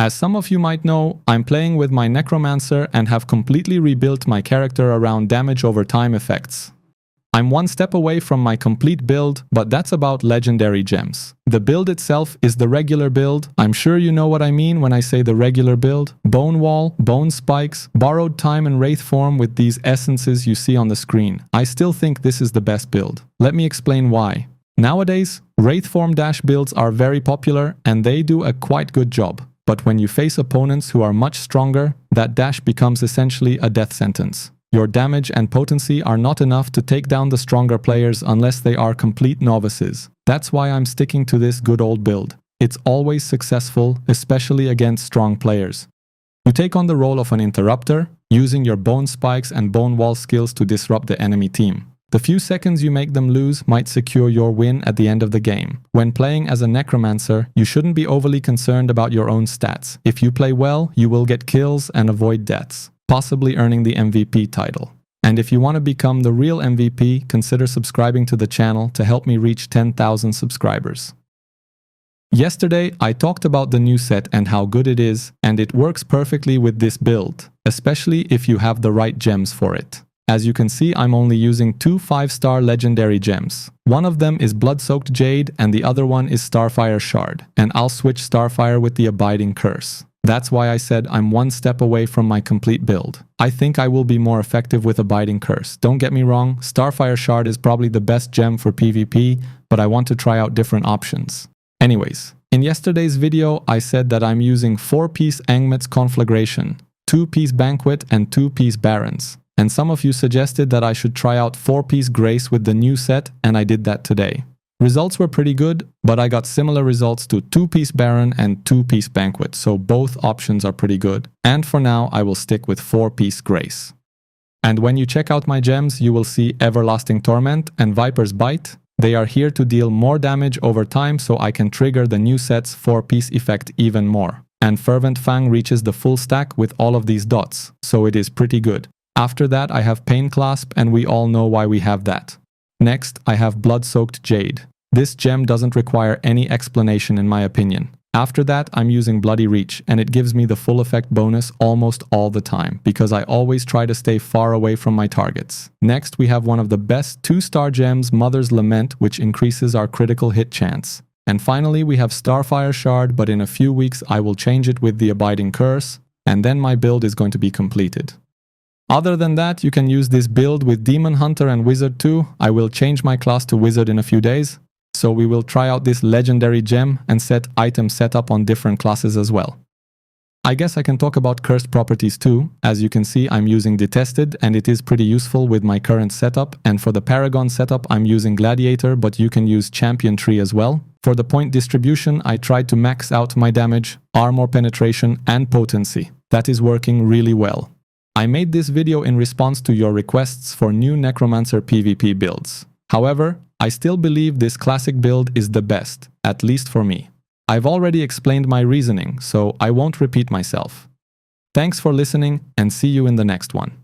As some of you might know, I'm playing with my Necromancer and have completely rebuilt my character around damage over time effects. I'm one step away from my complete build, but that's about legendary gems. The build itself is the regular build. I'm sure you know what I mean when I say the regular build. Bone Wall, Bone Spikes, Borrowed Time and Wraith Form with these essences you see on the screen. I still think this is the best build. Let me explain why. Nowadays, Wraith Form dash builds are very popular and they do a quite good job. But when you face opponents who are much stronger, that dash becomes essentially a death sentence. Your damage and potency are not enough to take down the stronger players unless they are complete novices. That's why I'm sticking to this good old build. It's always successful, especially against strong players. You take on the role of an interrupter, using your Bone Spikes and Bone Wall skills to disrupt the enemy team. The few seconds you make them lose might secure your win at the end of the game. When playing as a Necromancer, you shouldn't be overly concerned about your own stats. If you play well, you will get kills and avoid deaths, possibly earning the MVP title. And if you want to become the real MVP, consider subscribing to the channel to help me reach 10,000 subscribers. Yesterday, I talked about the new set and how good it is, and it works perfectly with this build, especially if you have the right gems for it. As you can see, I'm only using 2 5-star legendary gems. One of them is Blood-Soaked Jade and the other one is Starfire Shard, and I'll switch Starfire with the Abiding Curse. That's why I said I'm one step away from my complete build. I think I will be more effective with Abiding Curse. Don't get me wrong, Starfire Shard is probably the best gem for PvP, but I want to try out different options. Anyways, in yesterday's video I said that I'm using 4-piece Angmet's Conflagration, 2-piece Banquet and 2-piece Barons. And some of you suggested that I should try out 4-piece Grace with the new set, and I did that today. Results were pretty good, but I got similar results to 2-piece Baron and 2-piece Banquet, so both options are pretty good. And for now, I will stick with 4-piece Grace. And when you check out my gems, you will see Everlasting Torment and Viper's Bite. They are here to deal more damage over time, so I can trigger the new set's 4-piece effect even more. And Fervent Fang reaches the full stack with all of these dots, so it is pretty good. After that, I have Pain Clasp, and we all know why we have that. Next, I have Blood-Soaked Jade. This gem doesn't require any explanation in my opinion. After that, I'm using Bloody Reach, and it gives me the full effect bonus almost all the time, because I always try to stay far away from my targets. Next, we have one of the best 2-star gems, Mother's Lament, which increases our critical hit chance. And finally, we have Starfire Shard, but in a few weeks I will change it with the Abiding Curse, and then my build is going to be completed. Other than that, you can use this build with Demon Hunter and Wizard too. I will change my class to Wizard in a few days. So we will try out this legendary gem and set item setup on different classes as well. I guess I can talk about cursed properties too. As you can see, I'm using Detested and it is pretty useful with my current setup. And for the Paragon setup, I'm using Gladiator, but you can use Champion Tree as well. For the point distribution, I tried to max out my damage, armor penetration and potency. That is working really well. I made this video in response to your requests for new Necromancer PvP builds. However, I still believe this classic build is the best, at least for me. I've already explained my reasoning, so I won't repeat myself. Thanks for listening and see you in the next one.